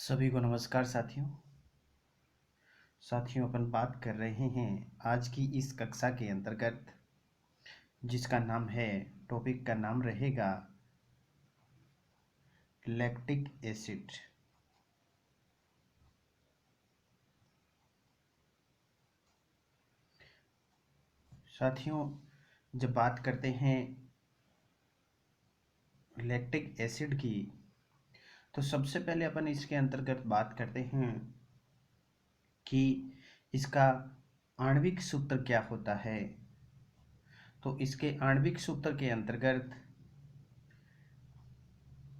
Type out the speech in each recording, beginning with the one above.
सभी को नमस्कार साथियों अपन बात कर रहे हैं आज की इस कक्षा के अंतर्गत जिसका नाम है टॉपिक का नाम रहेगा लैक्टिक एसिड। साथियों, जब बात करते हैं लैक्टिक एसिड की तो सबसे पहले अपन इसके अंतर्गत बात करते हैं कि इसका आणविक सूत्र क्या होता है। तो इसके आणविक सूत्र के अंतर्गत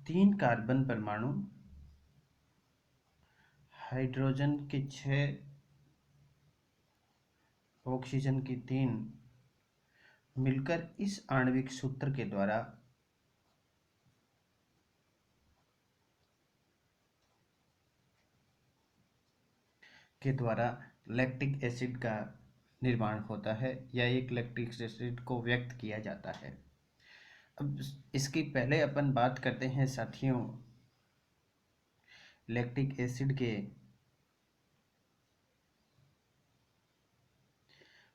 3 कार्बन परमाणु, हाइड्रोजन के 6, ऑक्सीजन की 3 मिलकर इस आणविक सूत्र के द्वारा लैक्टिक एसिड का निर्माण होता है या एक लैक्टिक एसिड को व्यक्त किया जाता है। अब इसकी पहले अपन बात करते हैं साथियों लैक्टिक एसिड के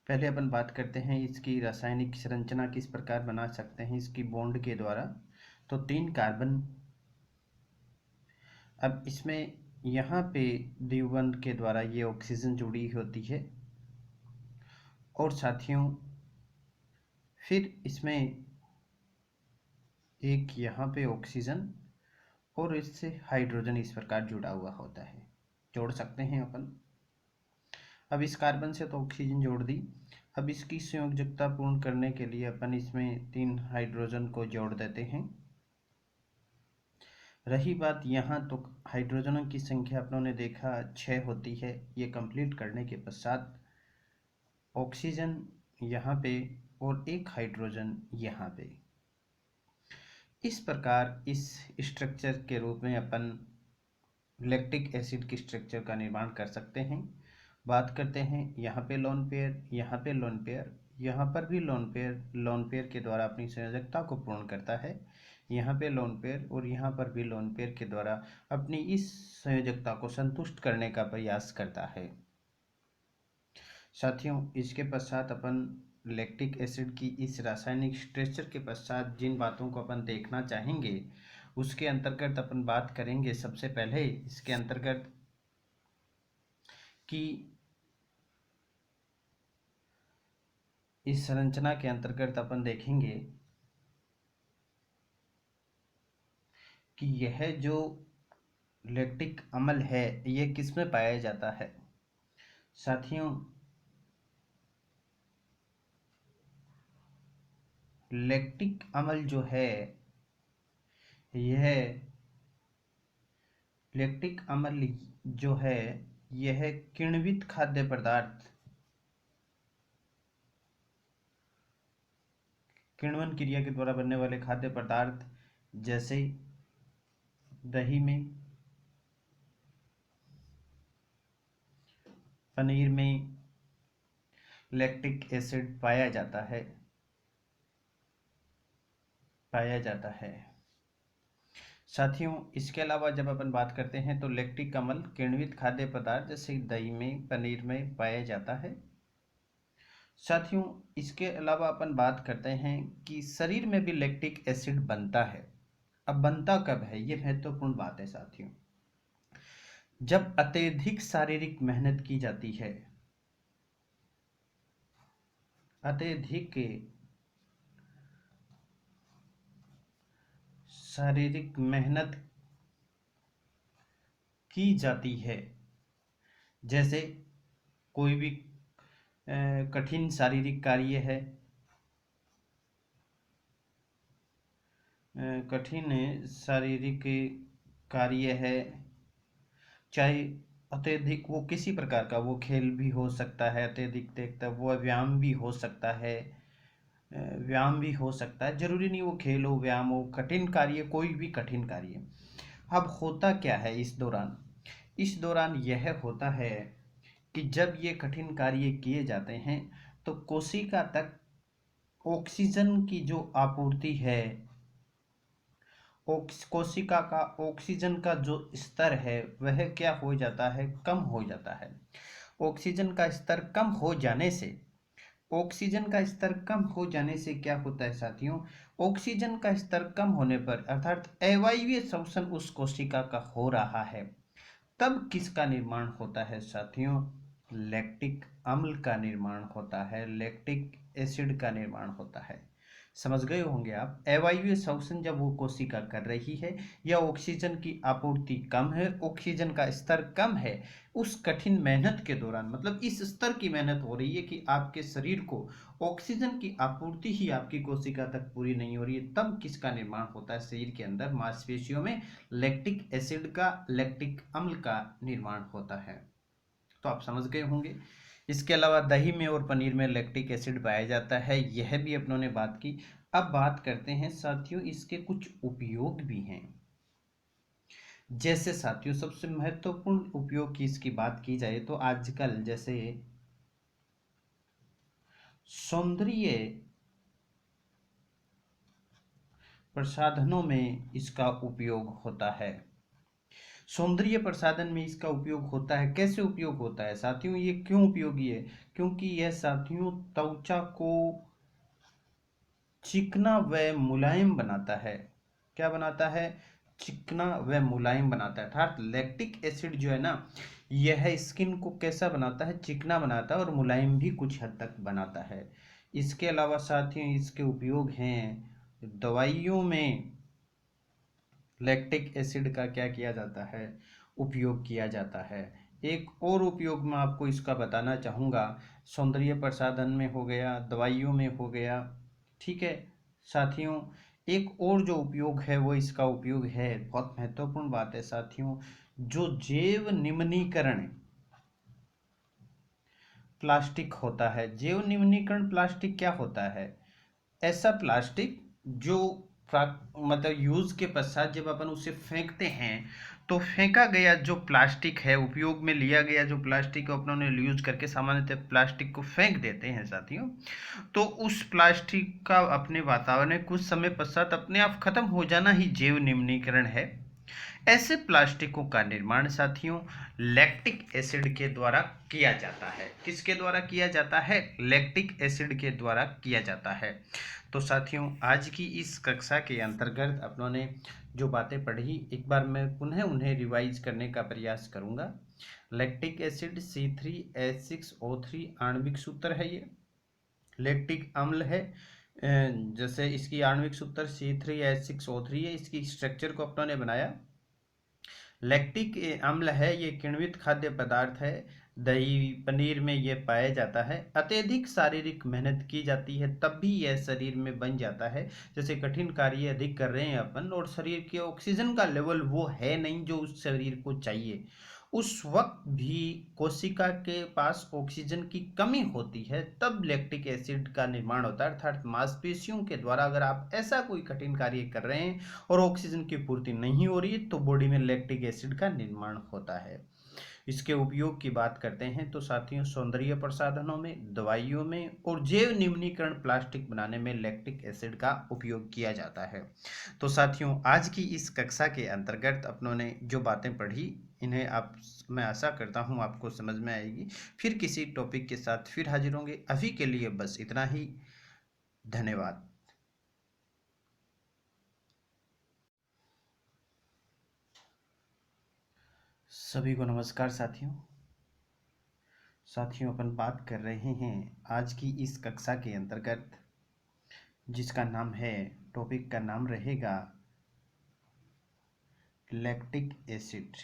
पहले अपन बात करते हैं इसकी रासायनिक संरचना किस प्रकार बना सकते हैं इसकी बॉन्ड के द्वारा। तो 3 कार्बन, अब इसमें यहाँ पे द्विबंध के द्वारा ये ऑक्सीजन जुड़ी होती है और साथियों फिर इसमें एक यहाँ पे ऑक्सीजन और इससे हाइड्रोजन इस प्रकार जुड़ा हुआ होता है, जोड़ सकते हैं अपन। अब इस कार्बन से तो ऑक्सीजन जोड़ दी, अब इसकी संयोजकता पूर्ण करने के लिए अपन इसमें 3 हाइड्रोजन को जोड़ देते हैं। रही बात यहाँ तो हाइड्रोजनों की संख्या अपनों ने देखा 6 होती है। ये कंप्लीट करने के पश्चात ऑक्सीजन यहाँ पे और एक हाइड्रोजन यहाँ पे, इस प्रकार इस स्ट्रक्चर के रूप में अपन लैक्टिक एसिड की स्ट्रक्चर का निर्माण कर सकते हैं। बात करते हैं यहाँ पे लोन पेयर, यहाँ पे लोन पेयर, यहाँ पर भी लोन पेयर के द्वारा अपनी संयोजकता को पूर्ण करता है। यहाँ पे लोन पेयर और यहाँ पर भी लोन पेयर के द्वारा अपनी इस संयोजकता को संतुष्ट करने का प्रयास करता है। साथियों, इसके पश्चात अपन लैक्टिक एसिड की इस रासायनिक स्ट्रक्चर के पश्चात जिन बातों को अपन देखना चाहेंगे उसके अंतर्गत अपन बात करेंगे सबसे पहले इसके अंतर्गत कि इस संरचना के अंतर्गत अपन देखेंगे कि यह जो लैक्टिक अम्ल है ये किस में पाया जाता है। साथियों, लैक्टिक अम्ल जो है यह लैक्टिक अम्ल जो है यह किण्वित खाद्य पदार्थ, किण्वन क्रिया के द्वारा बनने वाले खाद्य पदार्थ जैसे दही में, पनीर में लैक्टिक एसिड पाया जाता है। साथियों, इसके अलावा जब अपन बात करते हैं तो लैक्टिक अम्ल किण्वित खाद्य पदार्थ जैसे दही में, पनीर में पाया जाता है। साथियों, इसके अलावा अपन बात करते हैं कि शरीर में भी लैक्टिक एसिड बनता है। अब बनता कब है, ये महत्वपूर्ण बात है साथियों। जब अत्यधिक शारीरिक मेहनत की जाती है, अत्यधिक शारीरिक मेहनत की जाती है, जैसे कोई भी कठिन शारीरिक कार्य है, कठिन शारीरिक कार्य है, चाहे अत्यधिक वो किसी प्रकार का वो खेल भी हो सकता है, अत्यधिक देखता वो व्यायाम भी हो सकता है, जरूरी नहीं वो खेल हो, व्यायाम हो, कठिन कार्य, कोई भी कठिन कार्य। अब होता क्या है इस दौरान यह होता है कि जब ये कठिन कार्य किए जाते हैं तो कोशिका तक ऑक्सीजन की जो आपूर्ति है कोशिका का ऑक्सीजन का जो स्तर है वह क्या हो जाता है, कम हो जाता है। ऑक्सीजन का स्तर कम हो जाने से ऑक्सीजन का स्तर कम हो जाने से क्या होता है साथियों, ऑक्सीजन का स्तर कम होने पर अर्थात अवायवीय श्वसन उस कोशिका का हो रहा है, तब किसका निर्माण होता है साथियों, लैक्टिक अम्ल का निर्माण होता है, लैक्टिक एसिड का निर्माण होता है। समझ गए होंगे आप, अवायवीय श्वसन जब वो कोशिका कर रही है या ऑक्सीजन की आपूर्ति कम है, ऑक्सीजन का स्तर कम है, उस कठिन मेहनत के दौरान, मतलब इस स्तर की मेहनत हो रही है कि आपके शरीर को ऑक्सीजन की आपूर्ति ही आपकी कोशिका तक पूरी नहीं हो रही है, तब किसका निर्माण होता है शरीर के अंदर, मांसपेशियों में लैक्टिक एसिड का, लैक्टिक अम्ल का निर्माण होता है। तो आप समझ गए होंगे। इसके अलावा दही में और पनीर में लैक्टिक एसिड पाया जाता है, यह भी अपनों ने बात की। अब बात करते हैं साथियों इसके कुछ उपयोग भी हैं। जैसे साथियों सबसे महत्वपूर्ण उपयोग की इसकी बात की जाए तो आजकल जैसे सौंदर्य प्रसाधनों में इसका उपयोग होता है। सौंदर्य प्रसाधन में इसका उपयोग होता है। कैसे उपयोग होता है साथियों, ये क्यों उपयोगी है, क्योंकि यह साथियों त्वचा को चिकना व मुलायम बनाता है। क्या बनाता है, चिकना व मुलायम बनाता है। अर्थात लैक्टिक एसिड जो है ना, यह स्किन को कैसा बनाता है, चिकना बनाता है और मुलायम भी कुछ हद तक बनाता है। इसके अलावा साथियों इसके उपयोग हैं, दवाइयों में लैक्टिक एसिड का क्या किया जाता है, उपयोग किया जाता है। एक और उपयोग मैं आपको इसका बताना चाहूँगा, सौंदर्य प्रसाधन में हो गया, दवाइयों में हो गया, ठीक है साथियों। एक और जो उपयोग है वो इसका उपयोग है, बहुत महत्वपूर्ण बात है साथियों, जो जैव निम्नीकरण प्लास्टिक होता है। जैव निम्नीकरण प्लास्टिक क्या होता है, ऐसा प्लास्टिक जो मतलब यूज के पश्चात जब अपन उसे फेंकते हैं तो फेंका गया जो प्लास्टिक है, उपयोग में लिया गया जो प्लास्टिक को अपनों ने यूज करके सामान्यतः प्लास्टिक को फेंक देते हैं साथियों, तो उस प्लास्टिक का अपने वातावरण में कुछ समय पश्चात अपने आप खत्म हो जाना ही जैव निम्नीकरण है। ऐसे प्लास्टिकों का निर्माण साथियों लैक्टिक एसिड के द्वारा किया जाता है। किसके द्वारा किया जाता है, लैक्टिक एसिड के द्वारा किया जाता है। तो साथियों आज की इस कक्षा के अंतर्गत अपनों ने जो बातें पढ़ी, एक बार मैं पुनः उन्हें रिवाइज करने का प्रयास करूंगा। लैक्टिक एसिड C3H6O3 आणविक सूत्र है ये। लैक्टिक अम्ल है, जैसे इसकी आणविक सूत्र C3H6O3 है, इसकी स्ट्रक्चर को अपनों ने बनाया। लैक्टिक अम्ल है, ये किण्वित खाद्य पदार्थ है, दही पनीर में ये पाया जाता है। अत्यधिक शारीरिक मेहनत की जाती है तब भी यह शरीर में बन जाता है। जैसे कठिन कार्य अधिक कर रहे हैं अपन और शरीर के ऑक्सीजन का लेवल वो है नहीं जो उस शरीर को चाहिए, उस वक्त भी कोशिका के पास ऑक्सीजन की कमी होती है, तब लैक्टिक एसिड का निर्माण होता है। अर्थात मांसपेशियों के द्वारा अगर आप ऐसा कोई कठिन कार्य कर रहे हैं और ऑक्सीजन की पूर्ति नहीं हो रही है तो बॉडी में लैक्टिक एसिड का निर्माण होता है। इसके उपयोग की बात करते हैं तो साथियों सौंदर्य प्रसाधनों में, दवाइयों में और जैव निम्नीकरण प्लास्टिक बनाने में लैक्टिक एसिड का उपयोग किया जाता है। तो साथियों आज की इस कक्षा के अंतर्गत अपनों ने जो बातें पढ़ी, इन्हें आप, मैं आशा करता हूँ आपको समझ में आएगी। फिर किसी टॉपिक के साथ फिर हाजिर होंगे। अभी के लिए बस इतना ही। धन्यवाद। सभी को नमस्कार साथियों। साथियों अपन बात कर रहे हैं आज की इस कक्षा के अंतर्गत, जिसका नाम है, टॉपिक का नाम रहेगा लैक्टिक एसिड।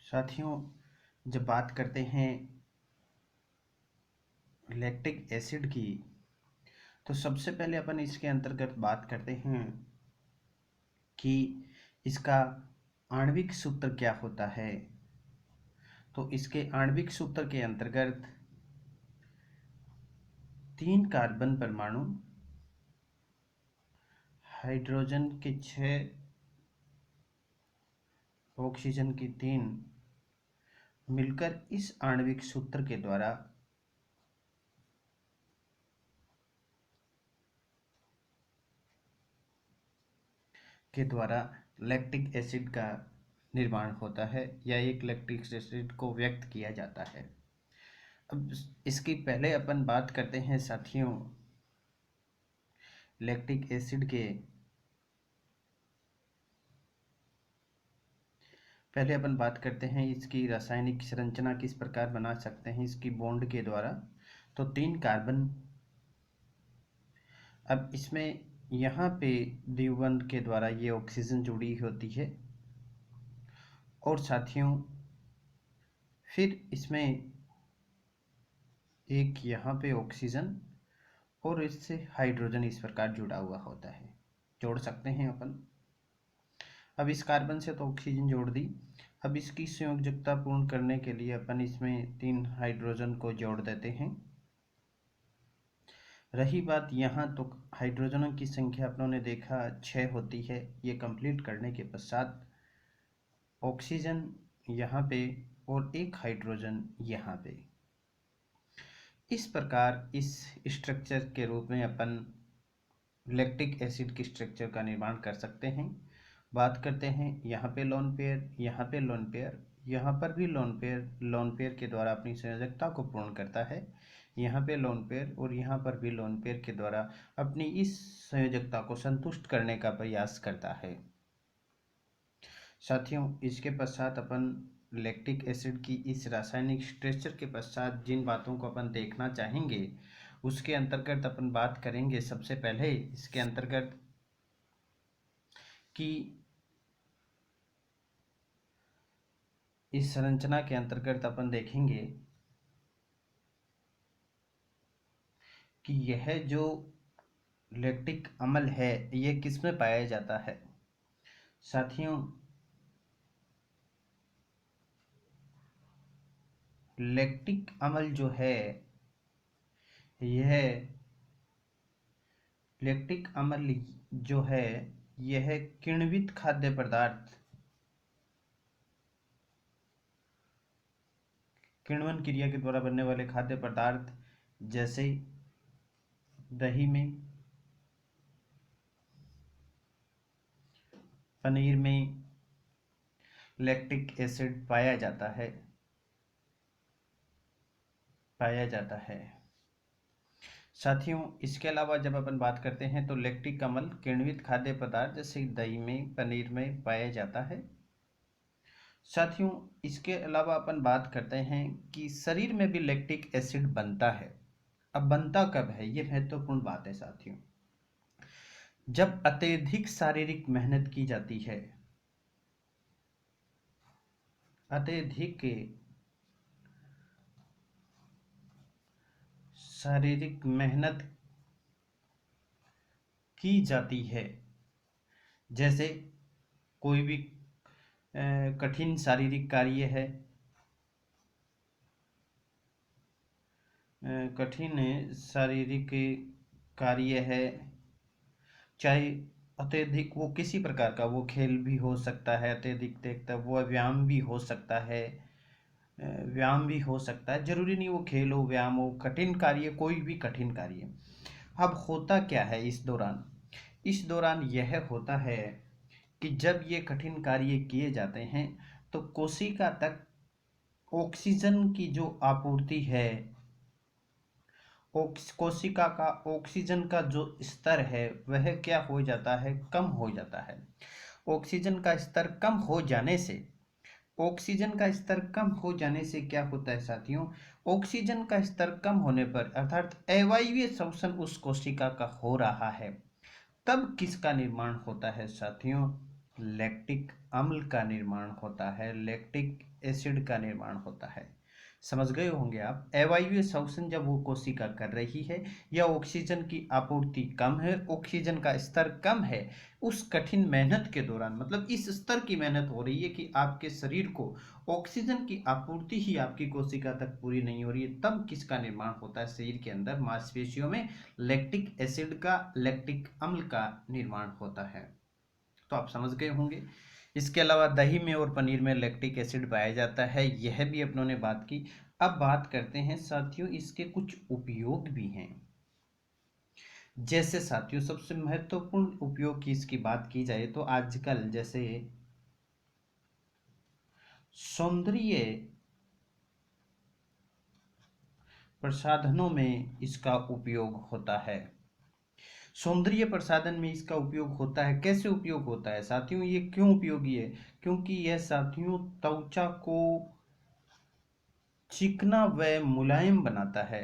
साथियों जब बात करते हैं लैक्टिक एसिड की तो सबसे पहले अपन इसके अंतर्गत बात करते हैं कि इसका आणविक सूत्र क्या होता है। तो इसके आणविक सूत्र के अंतर्गत 3 कार्बन परमाणु, हाइड्रोजन के 6, ऑक्सीजन की 3 मिलकर इस आणविक सूत्र के द्वारा के द्वारा लैक्टिक एसिड का निर्माण होता है या एक लैक्टिक एसिड को व्यक्त किया जाता है। अब इसकी पहले अपन बात करते हैं साथियों लैक्टिक एसिड के पहले अपन बात करते हैं इसकी रासायनिक संरचना किस प्रकार बना सकते हैं इसकी बॉन्ड के द्वारा। तो 3 कार्बन, अब इसमें यहाँ पे द्विबंध के द्वारा ये ऑक्सीजन जुड़ी होती है और साथियों फिर इसमें एक यहाँ पे ऑक्सीजन और इससे हाइड्रोजन इस प्रकार जुड़ा हुआ होता है, जोड़ सकते हैं अपन। अब इस कार्बन से तो ऑक्सीजन जोड़ दी, अब इसकी संयोजकता पूर्ण करने के लिए अपन इसमें 3 हाइड्रोजन को जोड़ देते हैं। रही बात यहाँ तो हाइड्रोजनों की संख्या अपनों ने देखा 6 होती है। ये कंप्लीट करने के पश्चात ऑक्सीजन यहाँ पे और एक हाइड्रोजन यहाँ पे, इस प्रकार इस स्ट्रक्चर के रूप में अपन लैक्टिक एसिड की स्ट्रक्चर का निर्माण कर सकते हैं। बात करते हैं यहाँ पे लोन पेयर, यहाँ पे लोन पेयर, यहाँ पर भी लोन पेयर के द्वारा अपनी संयोजकता को पूर्ण करता है। यहाँ पे लोन पेयर और यहाँ पर भी लोन पेयर के द्वारा अपनी इस संयोजकता को संतुष्ट करने का प्रयास करता है। साथियों इसके पश्चात अपन लैक्टिक एसिड की इस रासायनिक स्ट्रक्चर के पश्चात जिन बातों को अपन देखना चाहेंगे उसके अंतर्गत अपन बात करेंगे। सबसे पहले इसके अंतर्गत कि इस संरचना के अंतर्गत अपन देखेंगे कि यह जो लैक्टिक अम्ल है ये किस में पाया जाता है। साथियों लैक्टिक अम्ल जो है यह लैक्टिक अम्ल जो है यह किण्वित खाद्य पदार्थ किण्वन क्रिया के द्वारा बनने वाले खाद्य पदार्थ जैसे दही में, पनीर में लैक्टिक एसिड पाया जाता है। साथियों इसके अलावा जब अपन बात करते हैं तो लैक्टिक अम्ल किण्वित खाद्य पदार्थ जैसे दही में, पनीर में पाया जाता है। साथियों इसके अलावा अपन बात करते हैं कि शरीर में भी लैक्टिक एसिड बनता है। अब बनता कब है, ये महत्वपूर्ण बात है साथियों। जब अत्यधिक शारीरिक मेहनत की जाती है, अत्यधिक शारीरिक मेहनत की जाती है, जैसे कोई भी कठिन शारीरिक कार्य है, कठिन शारीरिक कार्य है, चाहे अत्यधिक वो किसी प्रकार का वो खेल भी हो सकता है, अत्यधिक देखता वो व्यायाम भी हो सकता है, व्यायाम भी हो सकता है, जरूरी नहीं वो खेल हो व्यायाम हो, कठिन कार्य कोई भी कठिन कार्य। अब होता क्या है इस दौरान यह होता है कि जब ये कठिन कार्य किए जाते हैं तो कोशिका तक ऑक्सीजन की जो आपूर्ति है, कोशिका का ऑक्सीजन का जो स्तर है वह क्या हो जाता है, कम हो जाता है। ऑक्सीजन का स्तर कम हो जाने से क्या होता है साथियों, ऑक्सीजन का स्तर कम होने पर अर्थात अवायवीय श्वसन उस कोशिका का हो रहा है, तब किसका निर्माण होता है साथियों, लैक्टिक अम्ल का निर्माण होता है, लैक्टिक एसिड का निर्माण होता है। समझ गए होंगे आप। अवायवीय श्वसन जब वो कोशिका कर रही है या ऑक्सीजन की आपूर्ति कम है, ऑक्सीजन का स्तर कम है, उस कठिन मेहनत के दौरान मतलब इस स्तर की मेहनत हो रही है कि आपके शरीर को ऑक्सीजन की आपूर्ति ही आपकी कोशिका तक पूरी नहीं हो रही है, तब किसका निर्माण होता है शरीर के अंदर मांसपेशियों में, लैक्टिक एसिड का, लैक्टिक अम्ल का निर्माण होता है। तो आप समझ गए होंगे। इसके अलावा दही में और पनीर में लैक्टिक एसिड पाया जाता है, यह भी अपनों ने बात की। अब बात करते हैं साथियों इसके कुछ उपयोग भी हैं। जैसे साथियों सबसे महत्वपूर्ण उपयोग की इसकी बात की जाए तो आजकल जैसे सौंदर्य प्रसाधनों में इसका उपयोग होता है। सौंदर्य प्रसाधन में इसका उपयोग होता है। कैसे उपयोग होता है साथियों, ये क्यों उपयोगी है? क्योंकि यह साथियों त्वचा को चिकना व मुलायम बनाता है।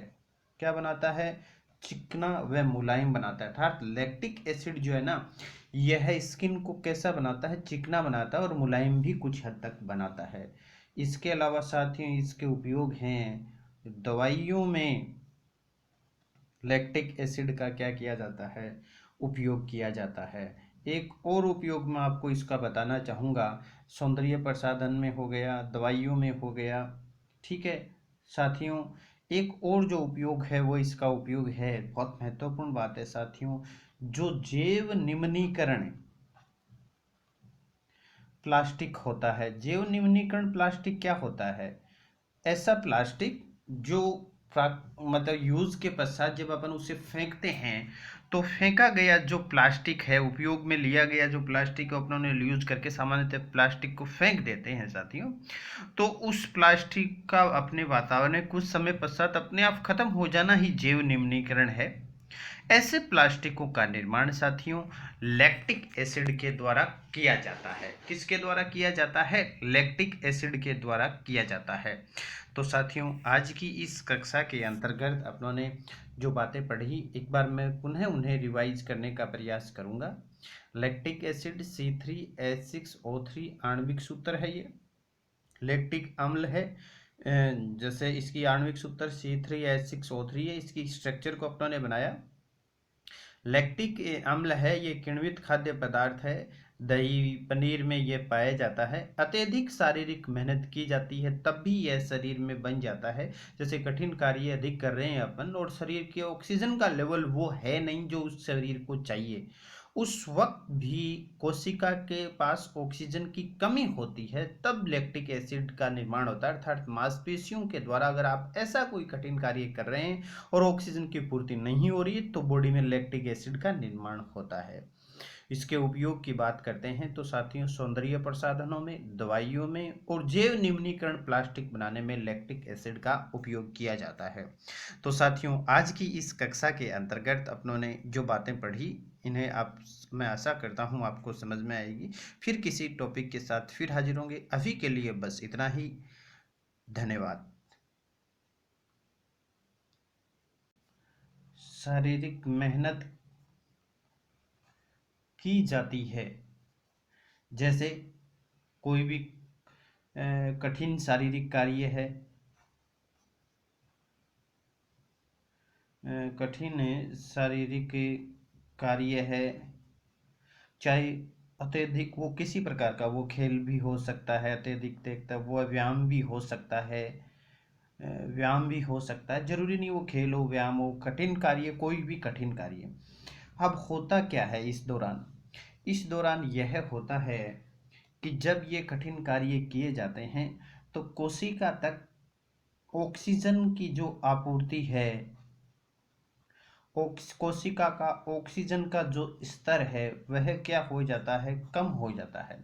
क्या बनाता है? चिकना व मुलायम बनाता है। अर्थात लैक्टिक एसिड जो है ना, यह स्किन को कैसा बनाता है? चिकना बनाता है और मुलायम भी कुछ हद तक बनाता है। इसके अलावा साथियों इसके उपयोग हैं दवाइयों में। लैक्टिक एसिड का क्या किया जाता है? उपयोग किया जाता है। एक और उपयोग मैं आपको इसका बताना चाहूँगा, सौंदर्य प्रसाधन में हो गया, दवाइयों में हो गया, ठीक है साथियों। एक और जो उपयोग है वो इसका उपयोग है, बहुत महत्वपूर्ण बात है साथियों, जो जैव निम्नीकरण प्लास्टिक होता है। जैव निम्नीकरण प्लास्टिक क्या होता है? ऐसा प्लास्टिक जो मतलब यूज के पश्चात जब अपन उसे फेंकते हैं तो फेंका गया जो प्लास्टिक है, उपयोग में लिया गया जो प्लास्टिक को अपनों ने यूज करके सामान्यतः प्लास्टिक को फेंक देते हैं साथियों, तो उस प्लास्टिक का अपने वातावरण में कुछ समय पश्चात अपने आप खत्म हो जाना ही जैव निम्नीकरण है। ऐसे प्लास्टिकों का निर्माण साथियों लैक्टिक एसिड के द्वारा किया जाता है। किसके द्वारा किया जाता है? लैक्टिक एसिड के द्वारा किया जाता है। तो साथियों आज की इस कक्षा के अंतर्गत अपनों ने जो बातें पढ़ी, एक बार मैं पुनः उन्हें रिवाइज करने का प्रयास करूंगा। लैक्टिक एसिड C3H6O3 आणविक सूत्र है। ये लैक्टिक अम्ल है, जैसे इसकी आणविक सूत्र C3H6O3 है। इसकी स्ट्रक्चर को अपनों ने बनाया। लैक्टिक अम्ल है, ये किण्वित खाद्य पदार्थ है। दही पनीर में ये पाया जाता है। अत्यधिक शारीरिक मेहनत की जाती है तब भी यह शरीर में बन जाता है। जैसे कठिन कार्य अधिक कर रहे हैं अपन और शरीर के ऑक्सीजन का लेवल वो है नहीं जो उस शरीर को चाहिए, उस वक्त भी कोशिका के पास ऑक्सीजन की कमी होती है, तब लैक्टिक एसिड का निर्माण होता है। अर्थात मांसपेशियों के द्वारा अगर आप ऐसा कोई कठिन कार्य कर रहे हैं और ऑक्सीजन की पूर्ति नहीं हो रही है तो बॉडी में लैक्टिक एसिड का निर्माण होता है। इसके उपयोग की बात करते हैं तो साथियों सौंदर्य प्रसाधनों में, दवाइयों में और जैव निम्नीकरण प्लास्टिक बनाने में लैक्टिक एसिड का उपयोग किया जाता है। तो साथियों आज की इस कक्षा के अंतर्गत अपनों ने जो बातें पढ़ी, इन्हें आप, मैं आशा करता हूँ आपको समझ में आएगी। फिर किसी टॉपिक के साथ फिर हाजिर होंगे। अभी के लिए बस इतना ही। धन्यवाद। शारीरिक मेहनत की जाती है। जैसे कोई भी कठिन शारीरिक कार्य है, कठिन शारीरिक कार्य है, चाहे अत्यधिक वो किसी प्रकार का वो खेल भी हो सकता है, अत्यधिक देखता वो व्यायाम भी हो सकता है, व्यायाम भी हो सकता है, जरूरी नहीं वो खेल हो व्यायाम हो, कठिन कार्य कोई भी कठिन कार्य। अब होता क्या है इस दौरान? इस दौरान यह होता है कि जब ये कठिन कार्य किए जाते हैं तो कोशिका तक ऑक्सीजन की जो आपूर्ति है, कोशिका का ऑक्सीजन का जो स्तर है वह क्या हो जाता है? कम हो जाता है।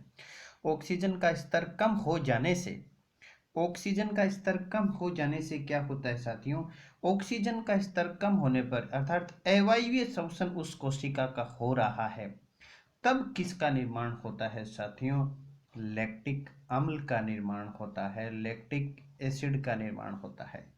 ऑक्सीजन का स्तर कम हो जाने से, ऑक्सीजन का स्तर कम हो जाने से क्या होता है साथियों? ऑक्सीजन का स्तर कम होने पर अर्थात अवायवीय श्वसन उस कोशिका का हो रहा है, तब किसका निर्माण होता है साथियों? लैक्टिक अम्ल का निर्माण होता है, लैक्टिक एसिड का निर्माण होता है।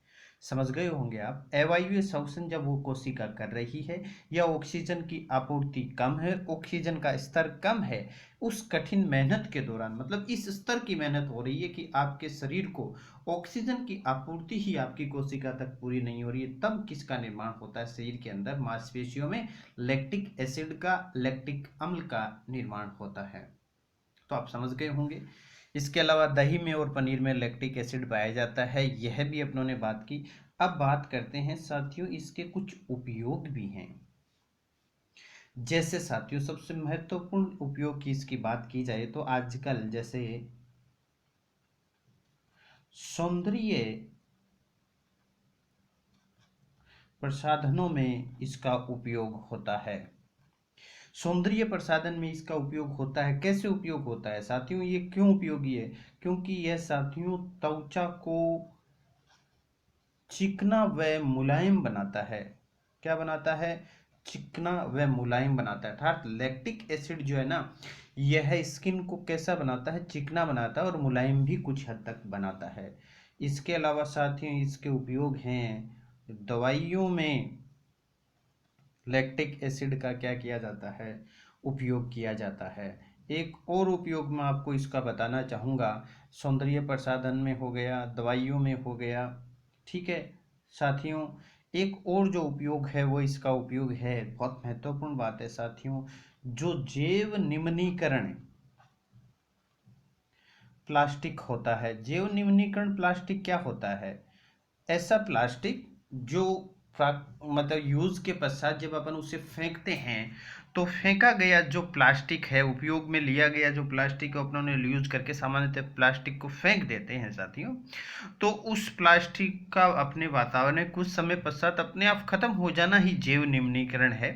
समझ गए होंगे आप। अवायवीय श्वसन जब वो कोशिका कर रही है या ऑक्सीजन की आपूर्ति कम है, ऑक्सीजन का स्तर कम है, उस कठिन मेहनत के दौरान, मतलब इस स्तर की मेहनत हो रही है कि आपके शरीर को ऑक्सीजन की आपूर्ति ही आपकी कोशिका तक पूरी नहीं हो रही है, तब किसका निर्माण होता है शरीर के अंदर? मांसपेशियों में लैक्टिक एसिड का, लैक्टिक अम्ल का निर्माण होता है। तो आप समझ गए होंगे। इसके अलावा दही में और पनीर में लैक्टिक एसिड पाया जाता है, यह भी अपनों ने बात की। अब बात करते हैं साथियों इसके कुछ उपयोग भी हैं। जैसे साथियों सबसे महत्वपूर्ण उपयोग की इसकी बात की जाए तो आजकल जैसे सौंदर्य प्रसाधनों में इसका उपयोग होता है। सौंदर्य प्रसाधन में इसका उपयोग होता है। कैसे उपयोग होता है साथियों, ये क्यों उपयोगी है? क्योंकि यह साथियों त्वचा को चिकना व मुलायम बनाता है। क्या बनाता है? चिकना व मुलायम बनाता है। अर्थात लैक्टिक एसिड जो है ना, यह स्किन को कैसा बनाता है? चिकना बनाता है और मुलायम भी कुछ हद तक बनाता है। इसके अलावा साथियों इसके उपयोग हैं दवाइयों में। लैक्टिक एसिड का क्या किया जाता है? उपयोग किया जाता है। एक और उपयोग मैं आपको इसका बताना चाहूँगा, सौंदर्य प्रसाधन में हो गया, दवाइयों में हो गया, ठीक है साथियों। एक और जो उपयोग है वो इसका उपयोग है, बहुत महत्वपूर्ण बात है साथियों, जो जैव निम्नीकरण प्लास्टिक होता है। जैव निम्नीकरण प्लास्टिक क्या होता है? ऐसा प्लास्टिक जो मतलब यूज के पश्चात जब अपन उसे फेंकते हैं, तो फेंका गया जो प्लास्टिक है, उपयोग में लिया गया जो प्लास्टिक अपनों ने यूज करके सामान्यतः प्लास्टिक को फेंक देते हैं साथियों, तो उस प्लास्टिक का अपने वातावरण में कुछ समय पश्चात अपने आप खत्म हो जाना ही जैव निम्नीकरण है।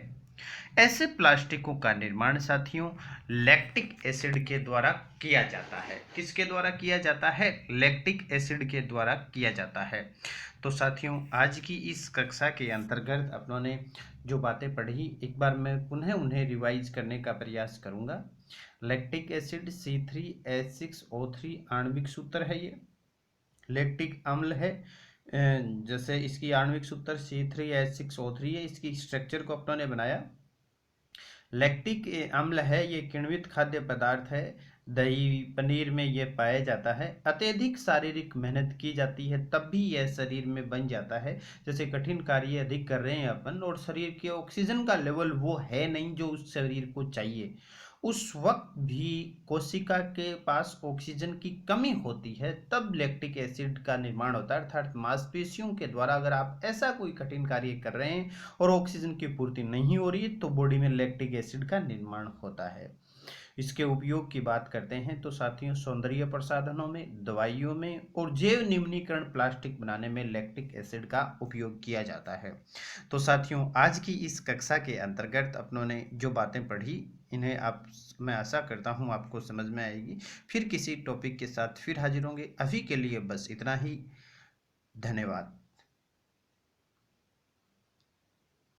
ऐसे प्लास्टिकों का निर्माण साथियों लैक्टिक एसिड के द्वारा किया जाता है। किसके द्वारा किया जाता है? लैक्टिक एसिड के द्वारा किया जाता है। तो साथियों आज की इस कक्षा के अंतर्गत अपनों ने जो बातें पढ़ी, एक बार मैं पुनः उन्हें रिवाइज करने का प्रयास करूंगा। लैक्टिक एसिड C3H6O3 आणविक सूत्र है। ये लैक्टिक अम्ल है, जैसे इसकी आणविक सूत्र C3H6O3 है। इसकी स्ट्रक्चर को अपनों ने बनाया। लैक्टिक अम्ल है, ये किण्वित खाद्य पदार्थ है। दही पनीर में यह पाया जाता है। अत्यधिक शारीरिक मेहनत की जाती है तब भी यह शरीर में बन जाता है। जैसे कठिन कार्य अधिक कर रहे हैं अपन और शरीर के ऑक्सीजन का लेवल वो है नहीं जो उस शरीर को चाहिए, उस वक्त भी कोशिका के पास ऑक्सीजन की कमी होती है, तब लैक्टिक एसिड का निर्माण होता है। अर्थात मांसपेशियों के द्वारा अगर आप ऐसा कोई कठिन कार्य कर रहे हैं और ऑक्सीजन की पूर्ति नहीं हो रही है, तो बॉडी में लैक्टिक एसिड का निर्माण होता है। इसके उपयोग की बात करते हैं तो साथियों सौंदर्य प्रसाधनों में, दवाइयों में और जैव निम्नीकरण प्लास्टिक बनाने में लैक्टिक एसिड का उपयोग किया जाता है। तो साथियों आज की इस कक्षा के अंतर्गत अपनों ने जो बातें पढ़ी, इन्हें आप, मैं आशा करता हूँ आपको समझ में आएगी। फिर किसी टॉपिक के साथ फिर हाजिर होंगे। अभी के लिए बस इतना ही। धन्यवाद।